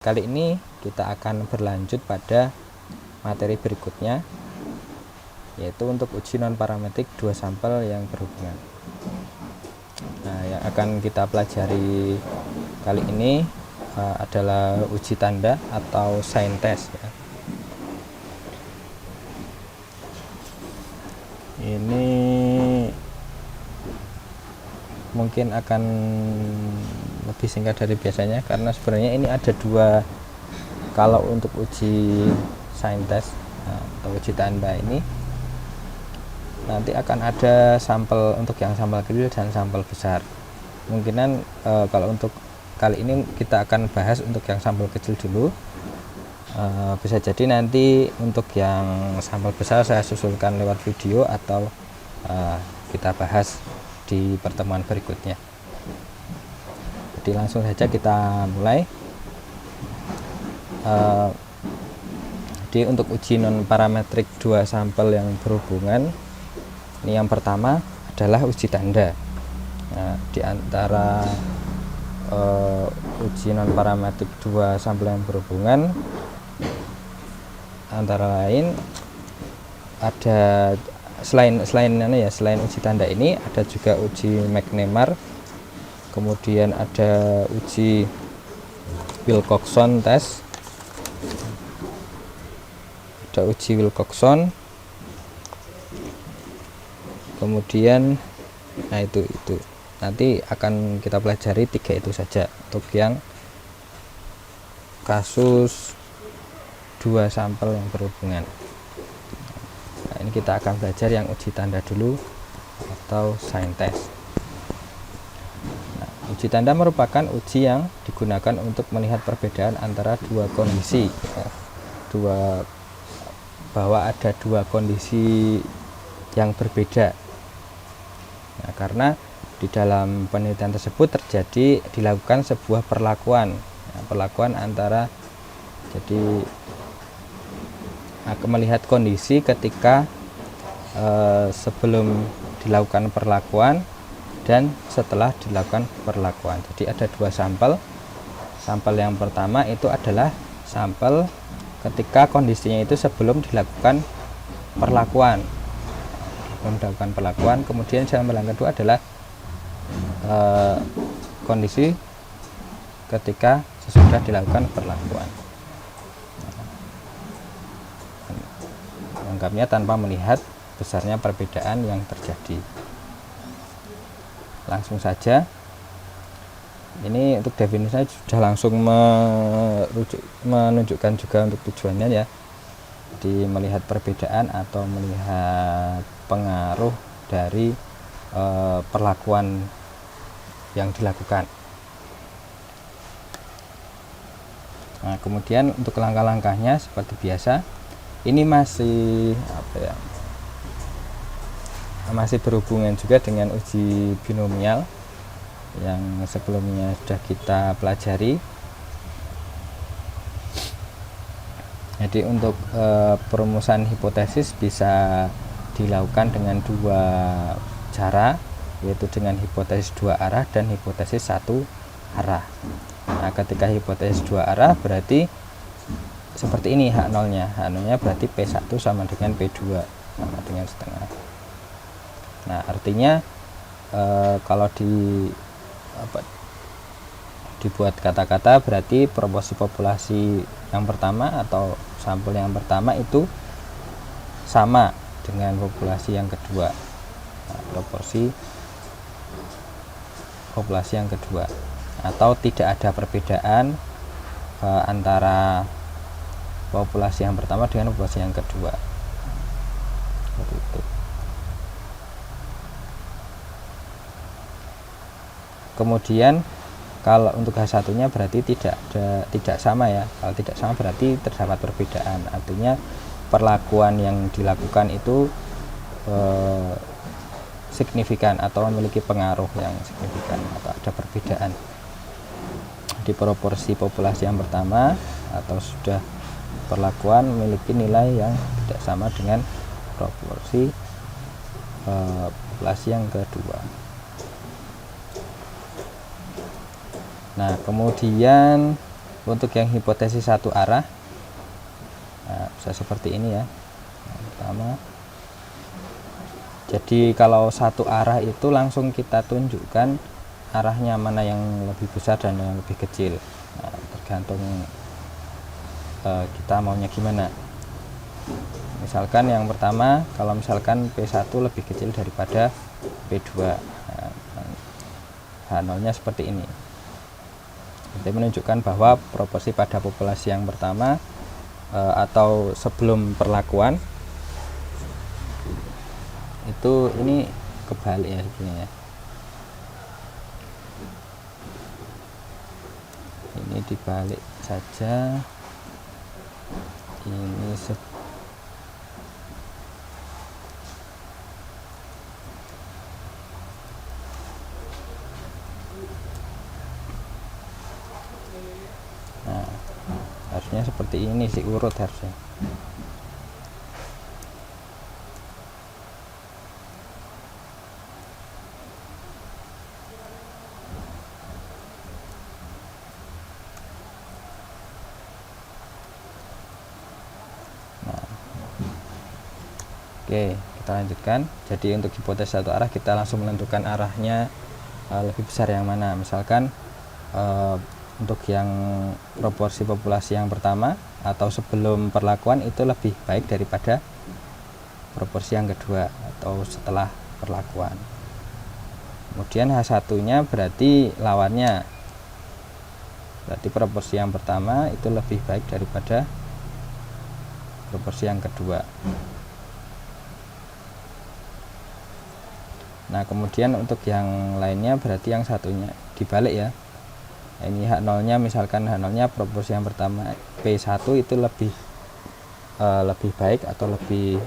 Kali ini kita akan berlanjut pada materi berikutnya, yaitu untuk uji non-parametrik dua sampel yang berhubungan. Nah, yang akan kita pelajari kali ini adalah uji tanda atau sign test ya. Ini mungkin akan lebih singkat dari biasanya karena sebenarnya ini ada dua. Kalau untuk uji sign test atau uji tanda ini nanti akan ada sampel untuk yang sampel kecil dan sampel besar. Kemungkinan kalau untuk kali ini kita akan bahas untuk yang sampel kecil dulu. Bisa jadi nanti untuk yang sampel besar saya susulkan lewat video atau kita bahas di pertemuan berikutnya. Jadi langsung saja kita mulai. Jadi untuk uji non parametrik dua sampel yang berhubungan, ini yang pertama adalah uji tanda. Nah, di antara uji non parametrik dua sampel yang berhubungan antara lain ada selain uji tanda ini ada juga uji McNemar, kemudian ada uji Wilcoxon test, ada uji Wilcoxon, kemudian itu nanti akan kita pelajari tiga itu saja untuk yang kasus dua sampel yang berhubungan. Nah, ini kita akan belajar yang uji tanda dulu atau sign test. Nah, uji tanda merupakan uji yang digunakan untuk melihat perbedaan antara dua kondisi ya. Bahwa ada dua kondisi yang berbeda. Nah, karena di dalam penelitian tersebut dilakukan sebuah perlakuan antara, jadi melihat kondisi ketika sebelum dilakukan perlakuan dan setelah dilakukan perlakuan. Jadi ada dua sampel. Sampel yang pertama itu adalah sampel ketika kondisinya itu sebelum dilakukan perlakuan. Kemudian sampel yang kedua adalah kondisi ketika sesudah dilakukan perlakuan. Menganggapnya tanpa melihat besarnya perbedaan yang terjadi. Langsung saja, ini untuk definisinya sudah langsung menunjukkan juga untuk tujuannya ya. Jadi melihat perbedaan atau melihat pengaruh dari perlakuan yang dilakukan. Nah, kemudian untuk langkah-langkahnya seperti biasa, ini masih masih berhubungan juga dengan uji binomial yang sebelumnya sudah kita pelajari. Jadi untuk perumusan hipotesis bisa dilakukan dengan dua cara, yaitu dengan hipotesis dua arah dan hipotesis satu arah. Nah, ketika hipotesis dua arah berarti seperti ini H0-nya. H0-nya berarti P1 sama dengan P2 sama dengan setengah. Nah, artinya kalau dibuat kata-kata berarti proporsi populasi yang pertama atau sampel yang pertama itu sama dengan populasi yang kedua. Nah, proporsi populasi yang kedua, atau tidak ada perbedaan antara populasi yang pertama dengan populasi yang kedua. Seperti itu. Kemudian kalau untuk H1-nya berarti tidak sama ya. Kalau tidak sama berarti terdapat perbedaan. Artinya perlakuan yang dilakukan itu signifikan atau memiliki pengaruh yang signifikan atau ada perbedaan di proporsi populasi yang pertama atau sudah perlakuan memiliki nilai yang tidak sama dengan proporsi populasi yang kedua. Nah, kemudian Untuk yang hipotesis satu arah, nah, bisa seperti ini ya. Yang pertama, jadi kalau satu arah itu langsung kita tunjukkan arahnya mana yang lebih besar dan yang lebih kecil. Nah, tergantung kita maunya gimana. Misalkan yang pertama, kalau misalkan P1 lebih kecil daripada P2, nah, H0-nya seperti ini. Itu menunjukkan bahwa proporsi pada populasi yang pertama atau sebelum perlakuan itu ini kebalik ya gini ya. Ini dibalik saja. Ini nah, harusnya seperti ini sih, urut harusnya. Oke, kita lanjutkan. Jadi untuk hipotesis satu arah kita langsung menentukan arahnya lebih besar yang mana. Misalkan untuk yang proporsi populasi yang pertama atau sebelum perlakuan itu lebih baik daripada proporsi yang kedua atau setelah perlakuan. Kemudian H1-nya berarti lawannya. Berarti proporsi yang pertama itu lebih baik daripada proporsi yang kedua. Nah, kemudian untuk yang lainnya berarti yang satunya dibalik ya. Nah, ini H0-nya, misalkan H0-nya proporsi yang pertama P1 itu lebih baik atau lebih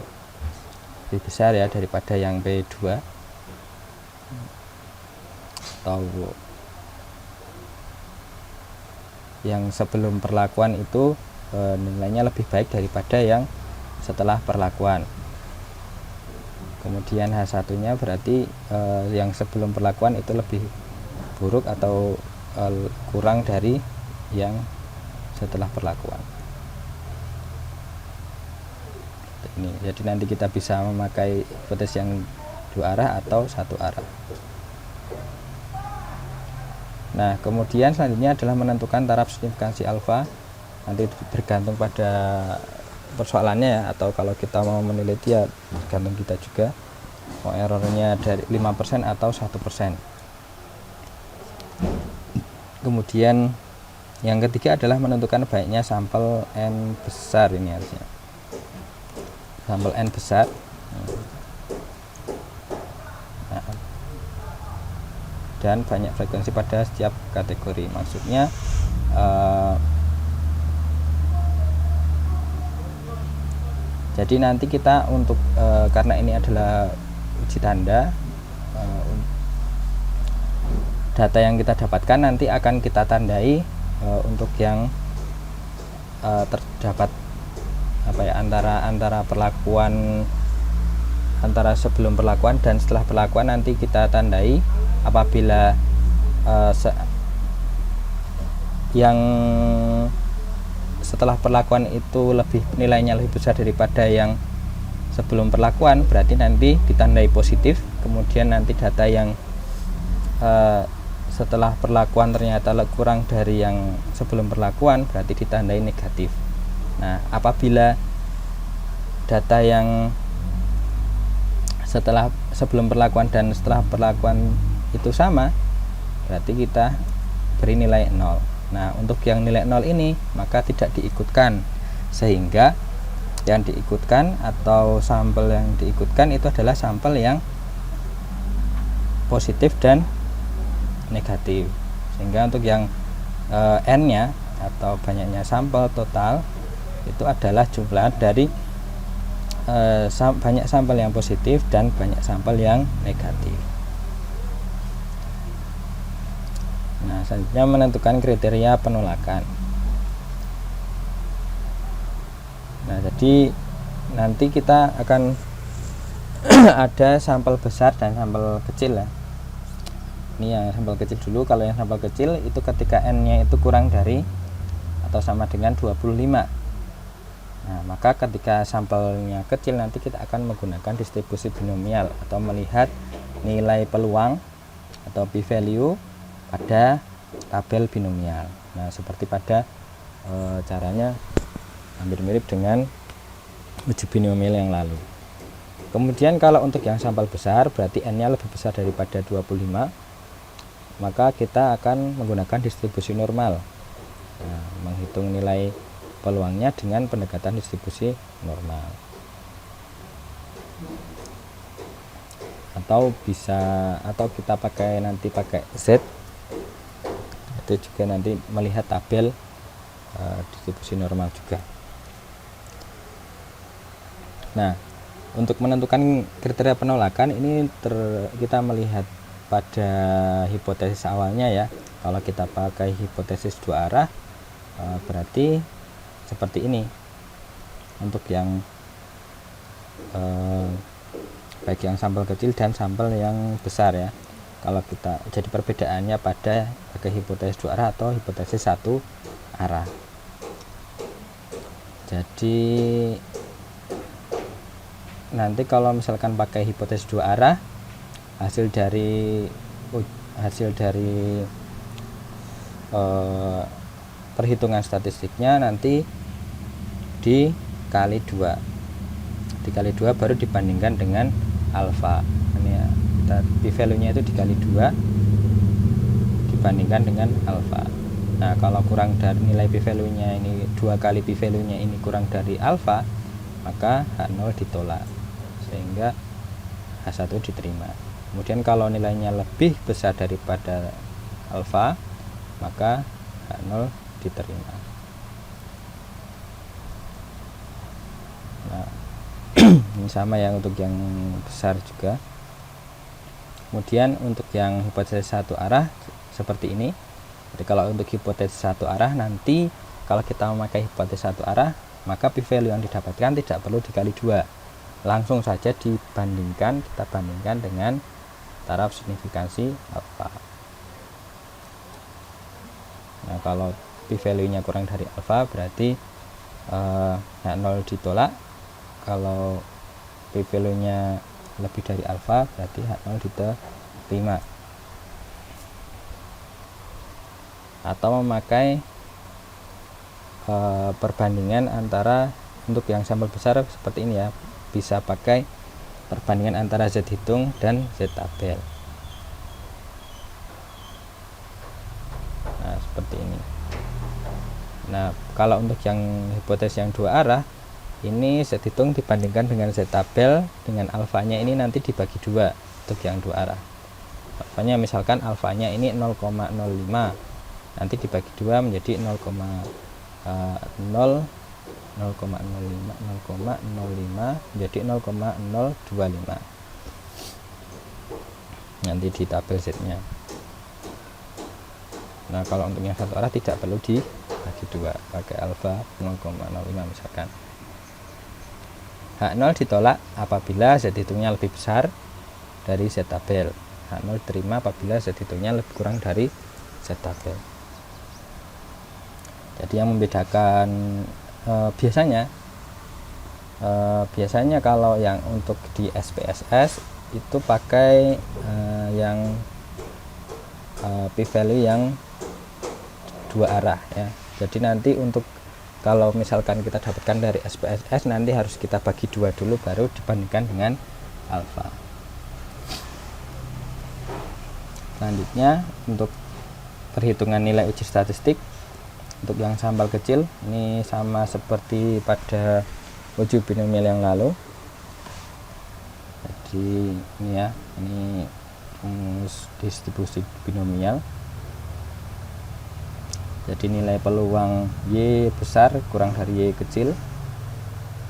besar ya daripada yang P2. Atau yang sebelum perlakuan itu nilainya lebih baik daripada yang setelah perlakuan. Kemudian H1-nya berarti yang sebelum perlakuan itu lebih buruk atau kurang dari yang setelah perlakuan. Ini jadi nanti kita bisa memakai hipotesis yang dua arah atau satu arah. Nah, kemudian selanjutnya adalah menentukan taraf signifikansi alfa. Nanti bergantung pada persoalannya ya, atau kalau kita mau meneliti ya tergantung kita juga mau errornya dari 5% atau 1%. Kemudian yang ketiga adalah menentukan baiknya sampel N besar, ini harusnya sampel N besar. Nah, dan banyak frekuensi pada setiap kategori, maksudnya jadi nanti kita untuk karena ini adalah uji tanda, data yang kita dapatkan nanti akan kita tandai untuk yang terdapat apa ya, antara perlakuan, antara sebelum perlakuan dan setelah perlakuan nanti kita tandai. Apabila yang setelah perlakuan itu nilainya lebih besar daripada yang sebelum perlakuan, berarti nanti ditandai positif. Kemudian nanti data yang setelah perlakuan ternyata kurang dari yang sebelum perlakuan, berarti ditandai negatif. Nah, apabila data yang sebelum perlakuan dan setelah perlakuan itu sama, berarti kita beri nilai 0. Nah, untuk yang nilai 0 ini maka tidak diikutkan, sehingga yang diikutkan atau sampel yang diikutkan itu adalah sampel yang positif dan negatif. Sehingga untuk yang N-nya atau banyaknya sampel total itu adalah jumlah dari banyak sampel yang positif dan banyak sampel yang negatif. Nah, selanjutnya menentukan kriteria penolakan. Nah, jadi nanti kita akan ada sampel besar dan sampel kecil ya. Ini yang sampel kecil dulu. Kalau yang sampel kecil itu ketika N-nya itu kurang dari atau sama dengan 25. Nah, maka ketika sampelnya kecil nanti kita akan menggunakan distribusi binomial atau melihat nilai peluang atau p-value pada tabel binomial. Nah, seperti pada caranya hampir mirip dengan uji binomial yang lalu. Kemudian kalau untuk yang sampel besar berarti n-nya lebih besar daripada 25, maka kita akan menggunakan distribusi normal. Nah, menghitung nilai peluangnya dengan pendekatan distribusi normal. Atau kita nanti pakai Z, itu juga nanti melihat tabel distribusi normal juga. Nah, untuk menentukan kriteria penolakan ini kita melihat pada hipotesis awalnya ya. Kalau kita pakai hipotesis dua arah berarti seperti ini untuk yang baik yang sampel kecil dan sampel yang besar ya. Kalau kita jadi perbedaannya pada pakai hipotesis dua arah atau hipotesis satu arah. Jadi nanti kalau misalkan pakai hipotesis dua arah, hasil dari perhitungan statistiknya nanti dikali 2 baru dibandingkan dengan alfa. Ini ya, p-value nya itu dikali 2 dibandingkan dengan alfa. Nah, kalau kurang dari nilai p-value nya ini 2 kali p-value nya ini kurang dari alfa, maka H0 ditolak sehingga H1 diterima. Kemudian kalau nilainya lebih besar daripada alfa, maka H0 diterima. Nah, ini sama ya untuk yang besar juga. Kemudian untuk yang hipotesis satu arah seperti ini. Jadi kalau untuk hipotesis satu arah nanti kalau kita memakai hipotesis satu arah, maka p-value yang didapatkan tidak perlu dikali 2. Langsung saja kita bandingkan dengan taraf signifikansi alfa. Nah, kalau p-value nya kurang dari alfa berarti H0 ditolak. Kalau p-value nya lebih dari alfa berarti H0 diterima. Atau memakai perbandingan antara untuk yang sampel besar seperti ini ya, bisa pakai perbandingan antara Z hitung dan Z tabel. Nah, seperti ini. Nah, kalau untuk yang hipotesis yang dua arah, ini Z hitung dibandingkan dengan Z tabel, dengan alfanya ini nanti dibagi 2 untuk yang dua arah. Alfanya misalkan alfanya ini 0,05, nanti dibagi 2 menjadi 0,05 menjadi 0,025 nanti di tabel Z-nya. Nah, kalau untuk yang satu arah tidak perlu dibagi 2, pakai alfa 0,05 misalkan. H0 ditolak apabila Z hitungnya lebih besar dari Z tabel. H0 diterima apabila Z hitungnya lebih kurang dari Z tabel. Jadi yang membedakan biasanya kalau yang untuk di SPSS itu pakai yang p-value yang dua arah ya. Jadi nanti untuk kalau misalkan kita dapatkan dari SPSS nanti harus kita bagi 2 dulu baru dibandingkan dengan alfa. Selanjutnya untuk perhitungan nilai uji statistik untuk yang sampel kecil ini sama seperti pada uji binomial yang lalu. Jadi ini ya, ini rumus distribusi binomial. Jadi nilai peluang Y besar kurang dari Y kecil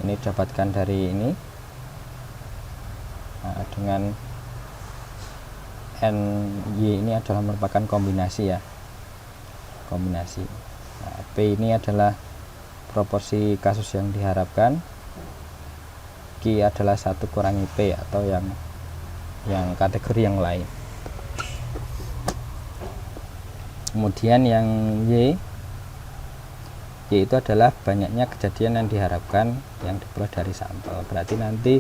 ini dapatkan dari ini. Nah, dengan NY ini adalah merupakan kombinasi ya, kombinasi. Nah, P ini adalah proporsi kasus yang diharapkan, Q adalah 1 kurangi P atau yang kategori yang lain. Kemudian yang Y yaitu adalah banyaknya kejadian yang diharapkan yang diperoleh dari sampel. Berarti nanti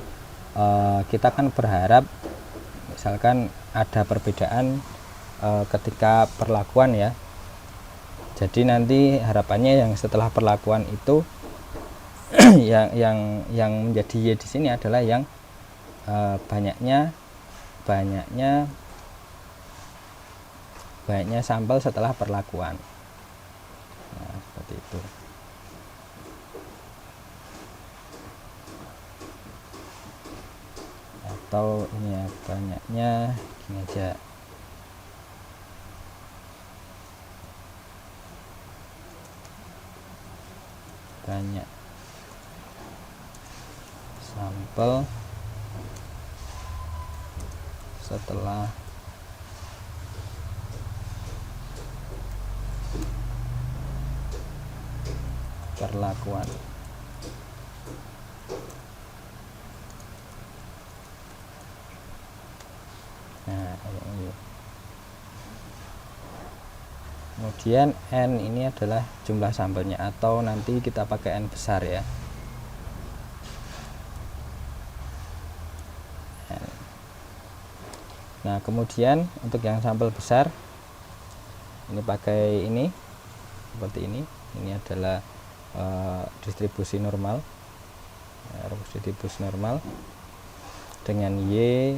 kita kan berharap misalkan ada perbedaan ketika perlakuan ya. Jadi nanti harapannya yang setelah perlakuan itu yang menjadi Y di sini adalah yang banyaknya sampel setelah perlakuan. Nah, seperti itu. Atau ini ya, banyaknya gini aja. Banyak sampel setelah perlakuan. Nah, ini. Kemudian N ini adalah jumlah sampelnya, atau nanti kita pakai N besar ya. N. Nah, kemudian untuk yang sampel besar ini pakai ini seperti ini. Ini adalah distribusi normal, distribusi normal dengan Y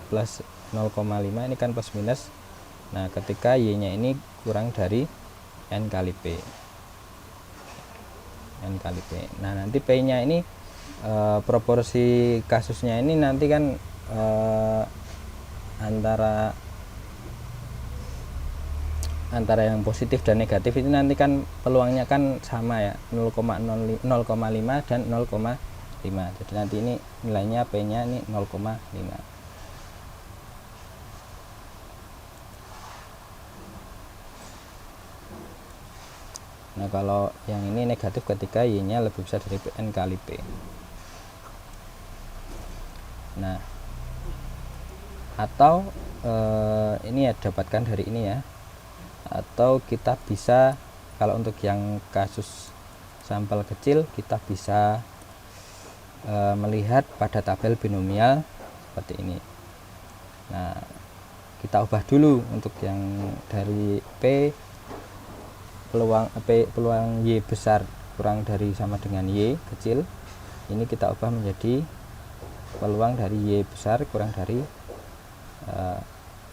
plus 0,5, ini kan plus minus. Nah, ketika Y nya ini kurang dari N kali P. Nah, nanti P nya ini proporsi kasusnya ini nanti kan antara yang positif dan negatif ini nanti kan peluangnya kan sama ya, 0,5 dan 0,5. Jadi nanti ini nilainya P nya ini 0,5. Nah, kalau yang ini negatif ketika Y nya lebih besar dari N kali P. Nah, atau ini ya dapatkan dari ini ya, atau kita bisa kalau untuk yang kasus sampel kecil kita bisa melihat pada tabel binomial seperti ini. Nah, kita ubah dulu untuk yang dari P, peluang Y besar kurang dari sama dengan Y kecil, ini kita ubah menjadi peluang dari Y besar kurang dari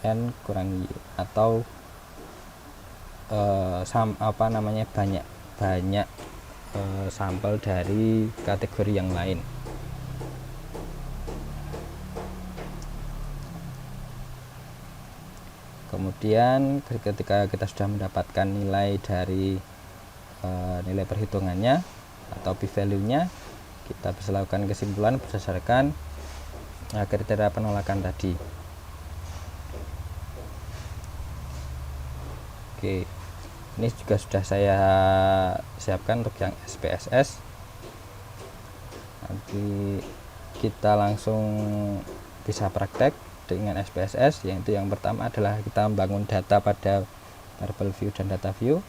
N kurang Y, atau banyak sampel dari kategori yang lain. Kemudian ketika kita sudah mendapatkan nilai dari nilai perhitungannya atau p-value-nya, kita bisa lakukan kesimpulan berdasarkan kriteria penolakan tadi. Oke, ini juga sudah saya siapkan untuk yang SPSS. Nanti kita langsung bisa praktek dengan SPSS, yaitu yang pertama adalah kita membangun data pada variable view dan data view.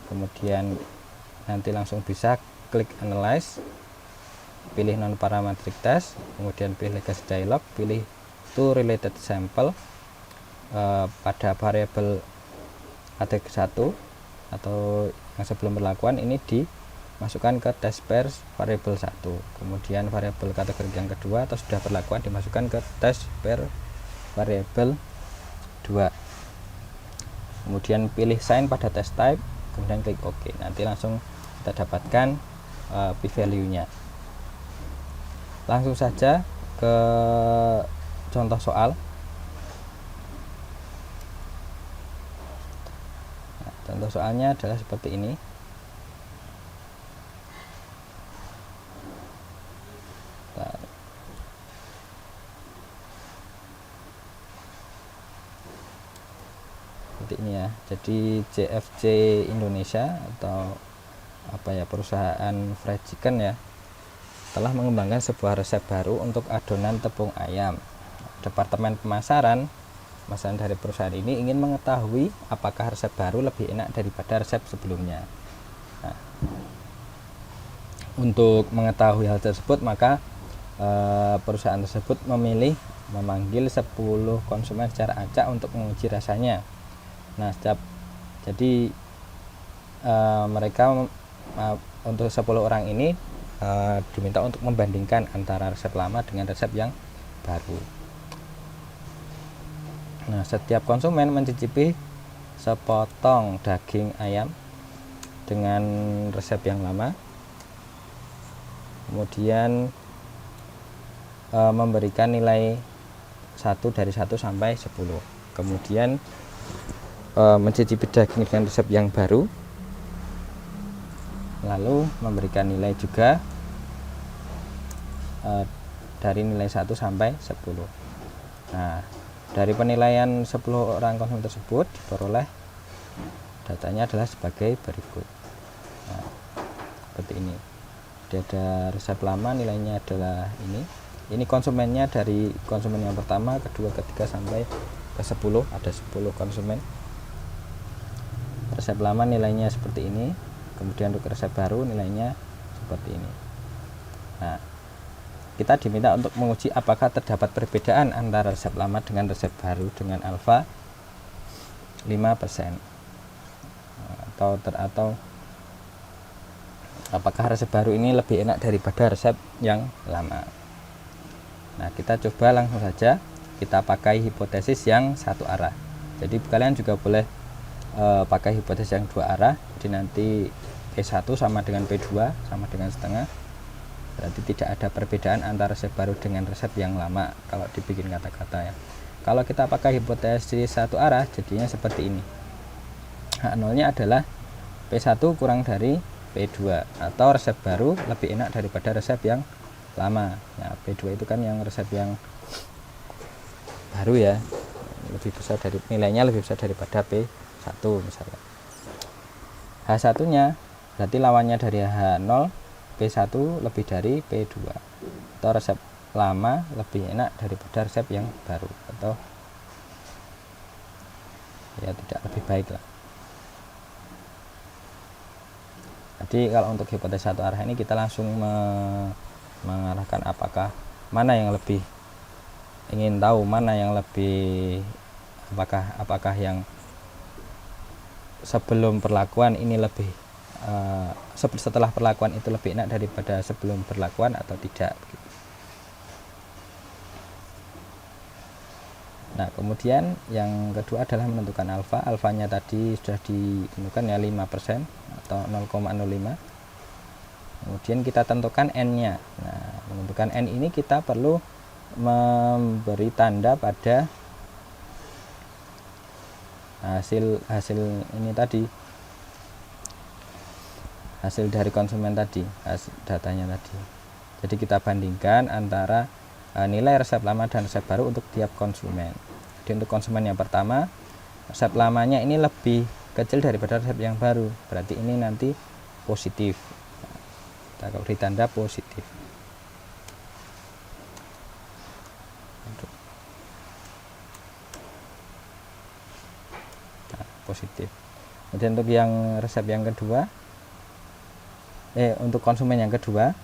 Kemudian nanti langsung bisa klik analyze, pilih non parametric test, kemudian pilih legacy dialog, pilih to related sample pada variable kategori 1 atau yang sebelum perlakuan ini dimasukkan ke test pairs variable 1. Kemudian variable kategori yang kedua atau sudah perlakuan dimasukkan ke test pair variable 2. Kemudian pilih sign pada test type, kemudian klik OK. Nanti langsung kita dapatkan p-value-nya. Langsung saja ke contoh soal. Nah, contoh soalnya adalah seperti ini. Seperti ini ya. Jadi JFC Indonesia atau perusahaan fried chicken ya, telah mengembangkan sebuah resep baru untuk adonan tepung ayam. Departemen pemasaran dari perusahaan ini ingin mengetahui apakah resep baru lebih enak daripada resep sebelumnya. Nah, Untuk mengetahui hal tersebut, maka perusahaan tersebut memilih memanggil 10 konsumen secara acak untuk menguji rasanya. Nah, jadi mereka untuk 10 orang ini diminta untuk membandingkan antara resep lama dengan resep yang baru. Nah, setiap konsumen mencicipi sepotong daging ayam dengan resep yang lama, kemudian memberikan nilai 1 dari 1 sampai 10. Kemudian mencicipi daging dengan resep yang baru, lalu memberikan nilai juga dari nilai 1 sampai 10. Nah, dari penilaian 10 orang konsumen tersebut diperoleh datanya adalah sebagai berikut. Nah, seperti ini. Jadi ada resep lama, nilainya adalah ini. Ini konsumennya dari konsumen yang pertama, kedua, ketiga sampai ke 10. Ada 10 konsumen. Resep lama nilainya seperti ini. Kemudian untuk resep baru nilainya seperti ini. Nah, kita diminta untuk menguji apakah terdapat perbedaan antara resep lama dengan resep baru dengan alfa 5%. Atau apakah resep baru ini lebih enak daripada resep yang lama. Nah, kita coba langsung saja kita pakai hipotesis yang satu arah. Jadi kalian juga boleh pakai hipotesis yang dua arah. Jadi nanti P1 sama dengan P2 sama dengan setengah. Berarti tidak ada perbedaan antara resep baru dengan resep yang lama kalau dibikin kata-kata ya. Kalau kita pakai hipotesis satu arah jadinya seperti ini. H0-nya adalah P1 kurang dari P2 atau resep baru lebih enak daripada resep yang lama. Nah, P2 itu kan yang resep yang baru ya, lebih besar dari nilainya lebih besar daripada P1 misalnya. H1-nya berarti lawannya dari H0, P1 lebih dari P2 atau resep lama lebih enak daripada resep yang baru atau ya tidak lebih baik lah. Jadi kalau untuk hipotesis satu arah ini kita langsung mengarahkan apakah mana yang lebih ingin tahu mana yang lebih apakah yang sebelum perlakuan ini lebih setelah perlakuan itu lebih enak daripada sebelum perlakuan atau tidak. Nah, kemudian yang kedua adalah menentukan alfa. Alfanya tadi sudah ditentukan ya 5% atau 0,05. Kemudian kita tentukan n-nya. Nah, menentukan n ini kita perlu memberi tanda pada hasil ini tadi, hasil dari konsumen tadi, datanya tadi. Jadi kita bandingkan antara nilai resep lama dan resep baru untuk tiap konsumen. Jadi untuk konsumen yang pertama, resep lamanya ini lebih kecil daripada resep yang baru, berarti ini nanti positif. Kita beri tanda positif. Nah, positif. Kemudian untuk yang resep yang kedua, untuk konsumen yang kedua,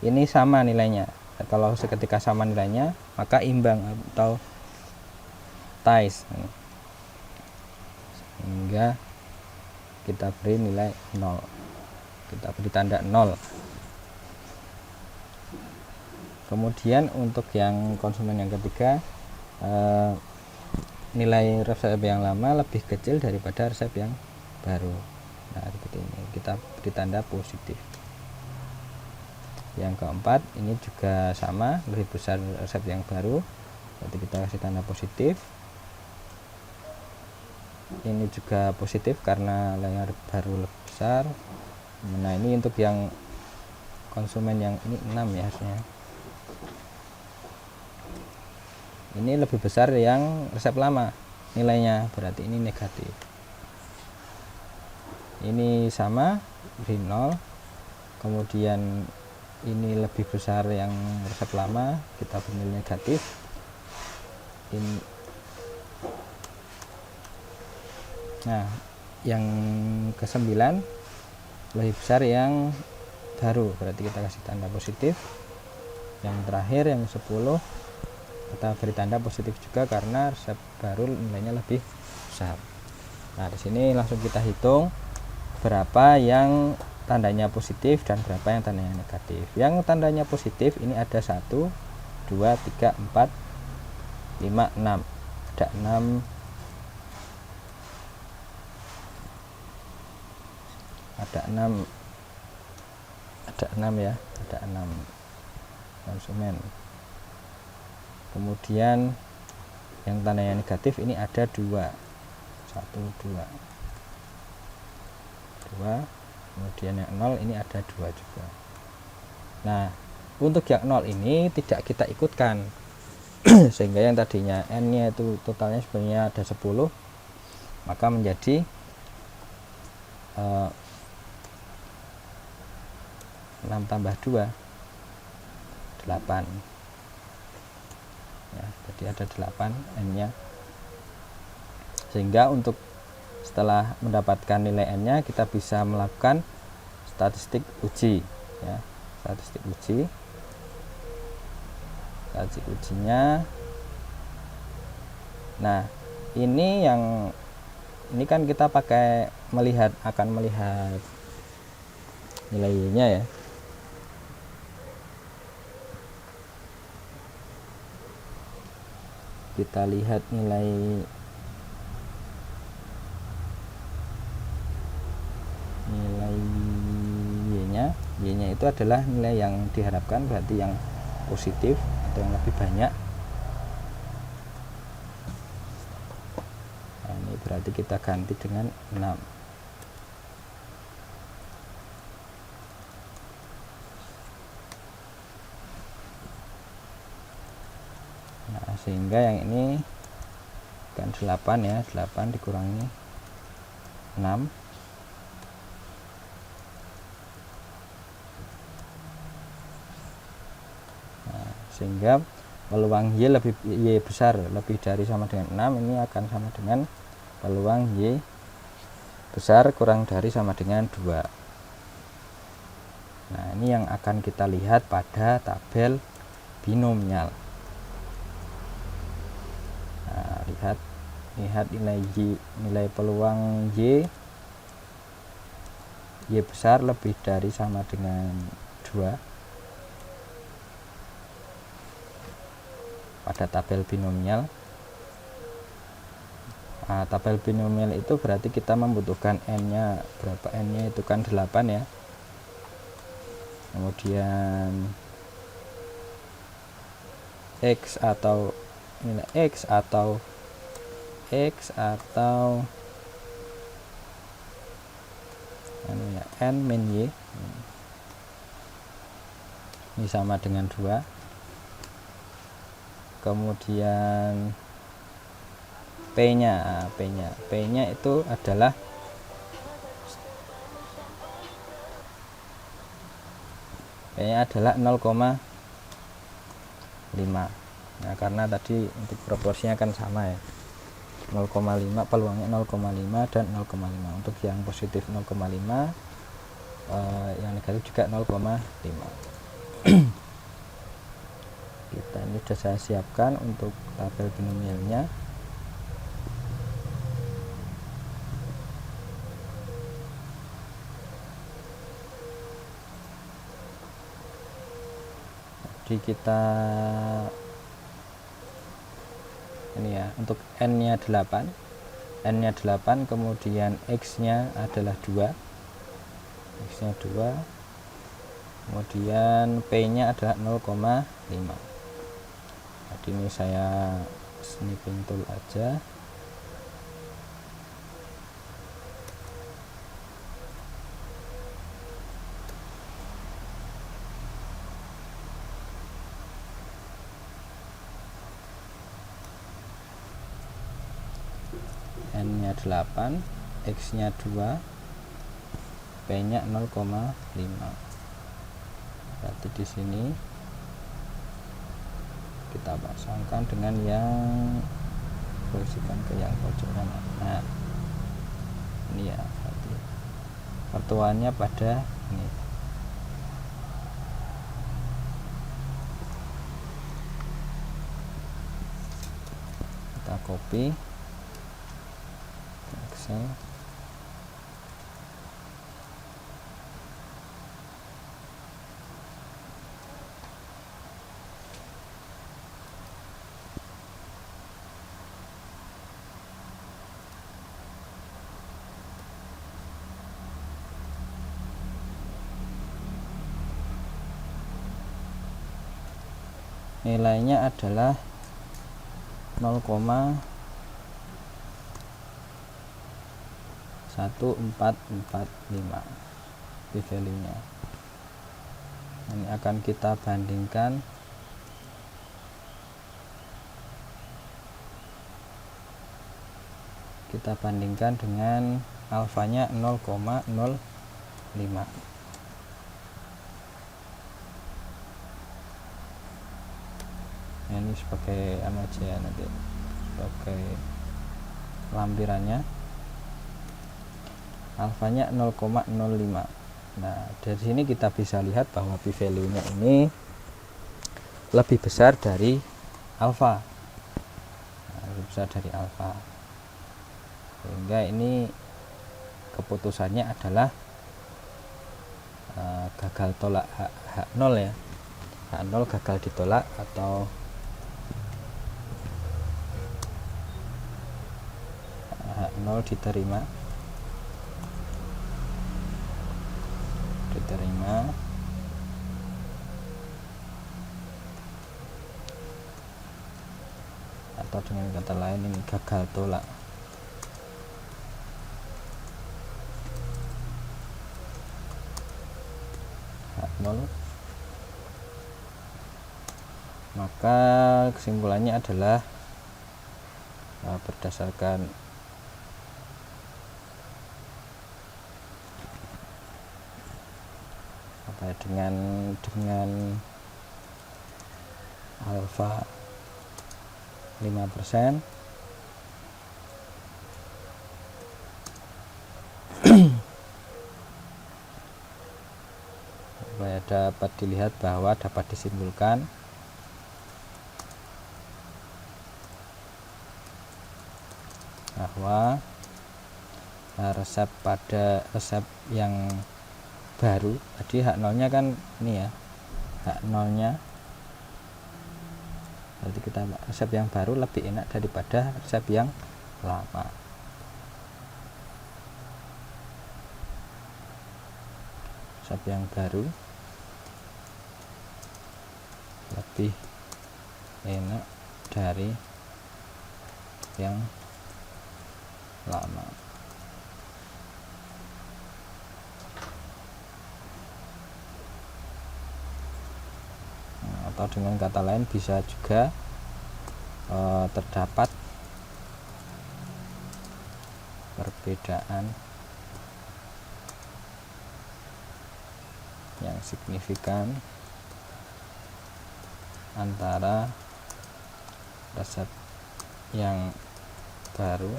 ini sama nilainya. Kalau seketika sama nilainya, maka imbang atau ties, sehingga kita beri nilai 0, kita beri tanda 0. Kemudian untuk yang konsumen yang ketiga, nilai resep yang lama lebih kecil daripada resep yang baru. Nah, seperti ini kita beri tanda positif. Yang keempat ini juga sama, lebih besar resep yang baru, berarti kita kasih tanda positif. Ini juga positif karena layar baru lebih besar. Nah, ini untuk yang konsumen yang ini 6 ya harusnya. Ini lebih besar yang resep lama nilainya, berarti ini negatif. Ini sama, beri 0. Kemudian ini lebih besar yang resep lama, kita beri nilai negatif. Ini, nah, yang ke-9 lebih besar yang baru, berarti kita kasih tanda positif. Yang terakhir yang 10 kita beri tanda positif juga karena resep baru nilainya lebih besar. Nah, di sini langsung kita hitung berapa yang tandanya positif dan berapa yang tandanya negatif. Yang tandanya positif ini ada 1 2 3 4 5 6. Ada 6. Ada 6. Ada 6 ya, ada 6 konsumen. Kemudian yang tandanya negatif ini ada 2. 1 2. Kemudian yang 0 ini ada 2 juga. Nah, untuk yang 0 ini tidak kita ikutkan. Sehingga yang tadinya n nya itu totalnya sebenarnya ada 10, maka menjadi 6 tambah 2 8 ya, jadi ada 8 n nya. Sehingga untuk setelah mendapatkan nilai n nya kita bisa melakukan statistik uji ya, statistik ujinya. Nah, ini kan kita pakai akan melihat nilainya ya. Kita lihat nilai y-nya itu adalah nilai yang diharapkan, berarti yang positif atau yang lebih banyak. Nah, ini berarti kita ganti dengan 6. Nah, sehingga yang ini kan 8 ya, 8 dikurangi 6. Nah, sehingga peluang y besar lebih dari sama dengan 6 ini akan sama dengan peluang y besar kurang dari sama dengan 2. Nah, ini yang akan kita lihat pada tabel binomial. Nah, lihat nilai peluang y besar lebih dari sama dengan 2 pada tabel binomial. Nah, tabel binomial itu berarti kita membutuhkan n nya berapa, n nya itu kan 8 ya. Kemudian x atau nilai x atau n min y ini sama dengan 2. Kemudian p-nya itu adalah P-nya adalah 0,5. Nah, karena tadi untuk proporsinya kan sama ya, 0,5 peluangnya 0,5 dan 0,5. Untuk yang positif 0,5, yang negatif juga 0,5. Kita ini sudah saya siapkan untuk tabel binomialnya. Jadi kita ini ya, untuk n nya 8, kemudian x nya adalah 2, kemudian p nya adalah 0,5. Jadi ini saya snipping tool aja. N nya 8, x nya 2, p nya 0,5. Berarti di sini kita pasangkan dengan yang posisikan ke yang pojok kanan. Nah, ini ya berarti pertuannya pada ini. Kita copy Excel. Nilainya adalah 0,1445 p-value-nya. Ini akan kita bandingkan dengan alfanya 0,05. Ini sebagai aja ya, nanti sebagai lampirannya, alfanya 0,05. Nah, dari sini kita bisa lihat bahwa p-value-nya ini lebih besar dari alfa. Lebih besar dari alfa. Sehingga ini keputusannya adalah gagal tolak H0 ya. H0 gagal ditolak atau H0 diterima atau dengan kata lain ini gagal tolak. H0, maka kesimpulannya adalah berdasarkan dengan alfa 5%, supaya dapat dilihat bahwa dapat disimpulkan bahwa resep yang baru tadi H0 nya kan ini ya, H0 nya berarti kita resep yang baru lebih enak daripada resep yang lama. Resep yang baru lebih enak dari yang lama. Atau dengan kata lain bisa juga terdapat perbedaan yang signifikan antara resep yang baru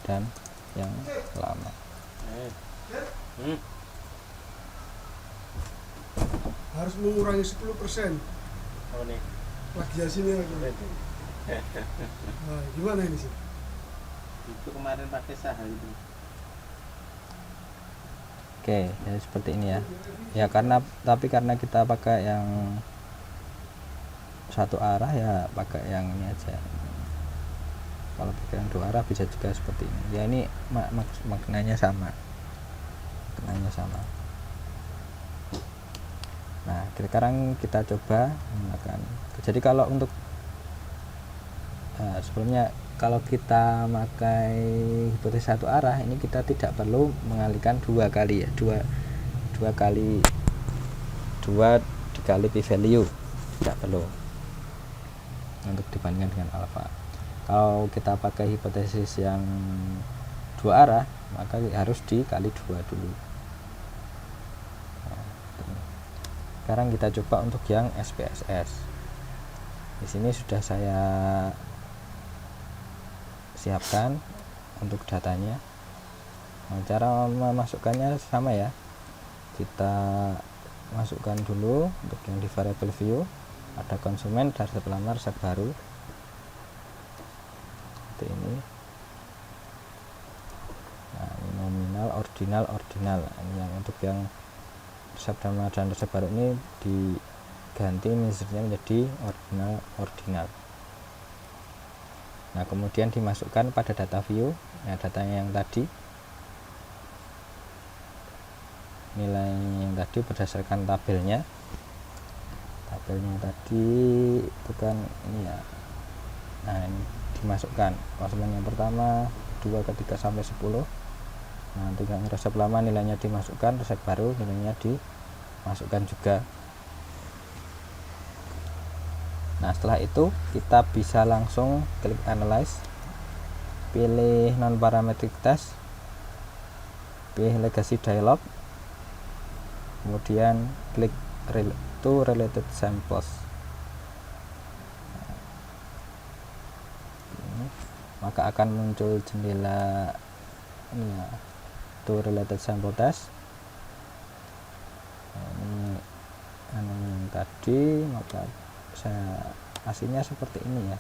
dan yang lama. Harus mengurangi 10%. Oh nih. Lagi sini lagi. Nah, gimana ini sih? Itu kemarin pakai sahal itu. Oke, ya seperti ini ya. Ya karena kita pakai yang satu arah ya pakai yang ini aja. Kalau pakai yang dua arah bisa juga seperti ini. Ya ini maknanya sama. Nah, sekarang kita coba menggunakan. Jadi kalau untuk sebelumnya kalau kita pakai hipotesis satu arah ini kita tidak perlu mengalihkan dua kali ya, dua dikali p-value, tidak perlu untuk dibandingkan dengan alfa. Kalau kita pakai hipotesis yang dua arah maka harus dikali dua dulu. Sekarang kita coba untuk yang SPSS. Di sini sudah saya siapkan untuk datanya. Nah, cara memasukkannya sama ya, kita masukkan dulu untuk yang di variable view ada konsumen, ada resep lama, resep baru seperti ini. Nah, ini nominal, ordinal. Ini yang untuk yang resep lama dan resep baru ini diganti misalnya menjadi ordinal. Nah, kemudian dimasukkan pada data view, ya, datanya yang tadi, nilai yang tadi berdasarkan tabelnya tadi itu kan ini ya. Nah, ini dimasukkan konsumen yang pertama 2, ketiga sampai 10. Nanti yang resep lama nilainya dimasukkan, resep baru nilainya dimasukkan juga. Nah, setelah itu kita bisa langsung klik analyze, pilih non parametric test, pilih legacy dialog, kemudian klik to related samples. Maka akan muncul jendela ini ya, to related sample test. Ini yang tadi, maka saya hasilnya seperti ini ya.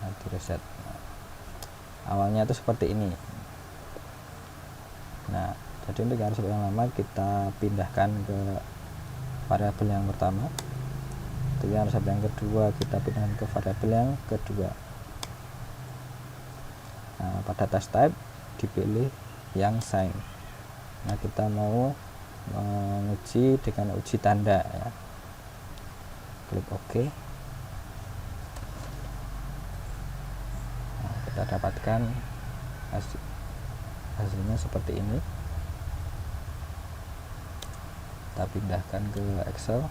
Nah, di reset. Awalnya itu seperti ini. Nah, jadi untuk resep yang lama kita pindahkan ke variabel yang pertama. Untuk yang resep yang kedua kita pindahkan ke variabel yang kedua. Nah, pada test type dipilih yang sign. Nah, kita mau menguji dengan uji tanda ya. Klik OK. Nah, kita dapatkan hasilnya seperti ini. Kita pindahkan ke Excel.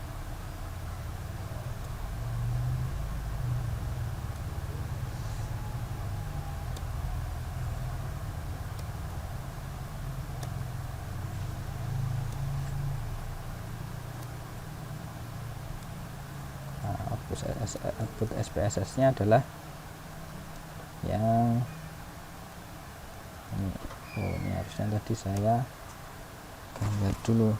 Output SPSS nya adalah yang ini. Ini harusnya tadi saya gambar dulu.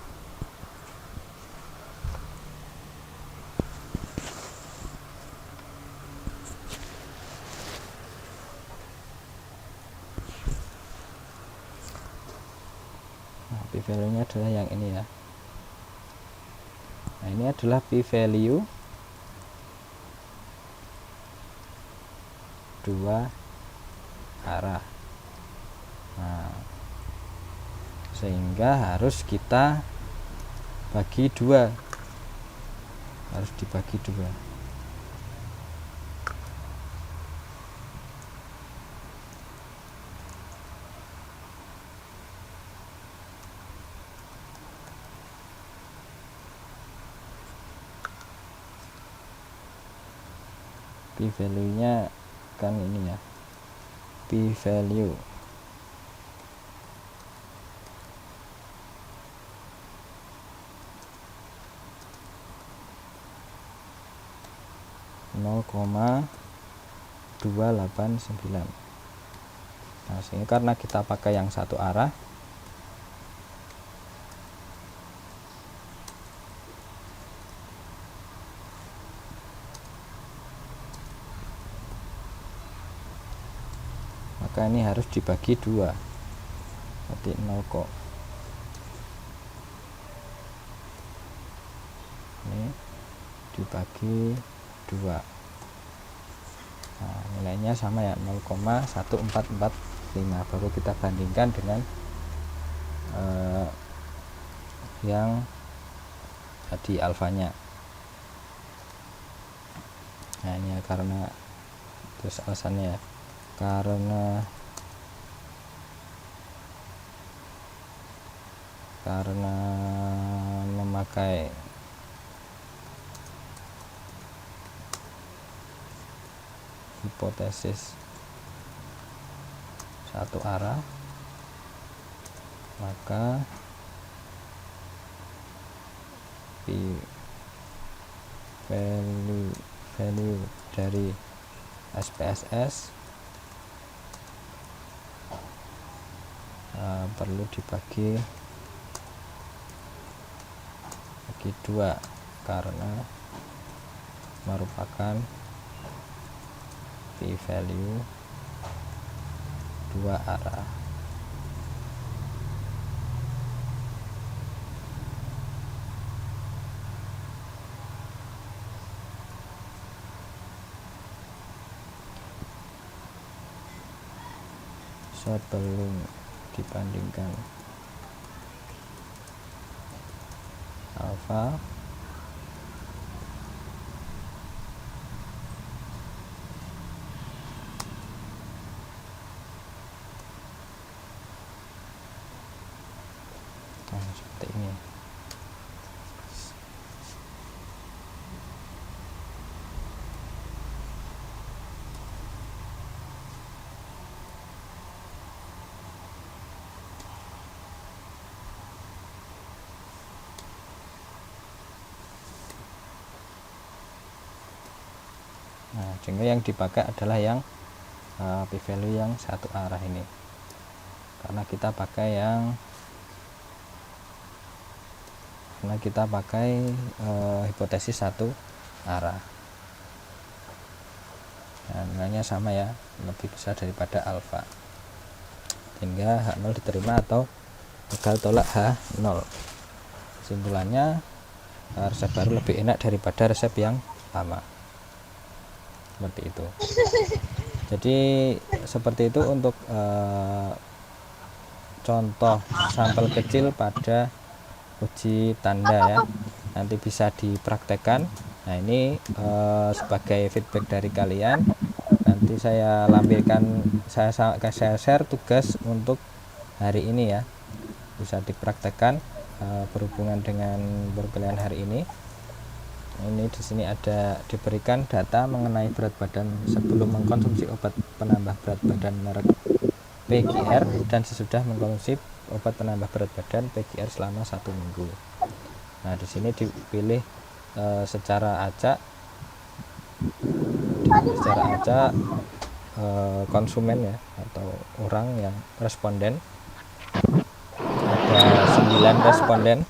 Nah, p value nya adalah yang ini ya. Nah, ini adalah p value 2 arah. Nah, sehingga harus kita bagi 2, harus dibagi 2. P value nya kan ini ya, p value (0,289). Nah, sehingga karena kita pakai yang satu arah, maka ini harus dibagi 2. Berarti 0 kok. Ini dibagi 2. Nah, nilainya sama ya, 0,1445. Baru kita bandingkan dengan yang tadi alfanya. Nah, ini ya, karena terus alasannya ya, karena memakai hipotesis satu arah, maka value dari SPSS perlu dibagi dua karena merupakan p-value dua arah. Sebelum dibandingkan alfa seperti ini. Nah, sehingga yang dipakai adalah yang p-value yang satu arah ini, karena kita pakai hipotesis satu arah. Nah, nilainya sama ya, lebih besar daripada alfa, sehingga H0 diterima atau tegal tolak H0. Kesimpulannya, resep baru lebih enak daripada resep yang lama. Seperti itu. Jadi seperti itu untuk contoh sampel kecil pada uji tanda ya. Nanti bisa dipraktekkan. Nah, ini sebagai feedback dari kalian. Nanti saya lampirkan, saya share tugas untuk hari ini ya. Bisa dipraktekkan berhubungan dengan perkuliahan hari ini. Ini di sini ada diberikan data mengenai berat badan sebelum mengkonsumsi obat penambah berat badan merek PGR dan sesudah mengkonsumsi obat penambah berat badan PGR selama 1 minggu. Nah, di sini dipilih secara acak konsumen ya, atau orang yang responden. Ada 9 responden.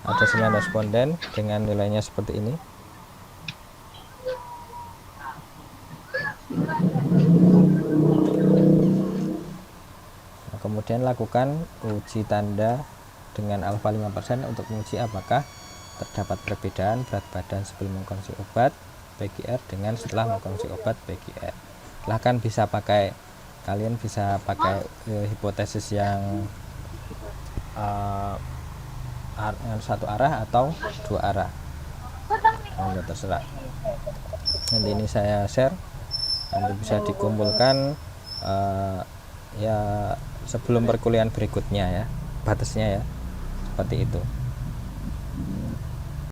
Ada 9 responden dengan nilainya seperti ini. Nah, kemudian lakukan uji tanda dengan alfa 5% untuk menguji apakah terdapat perbedaan berat badan sebelum mengkonsumsi obat PGR dengan setelah mengkonsumsi obat PGR. Silahkan kalian bisa pakai hipotesis yang satu arah atau dua arah, Anda terserah. Nanti ini saya share, nanti bisa dikumpulkan ya sebelum perkuliahan berikutnya ya, batasnya ya, seperti itu.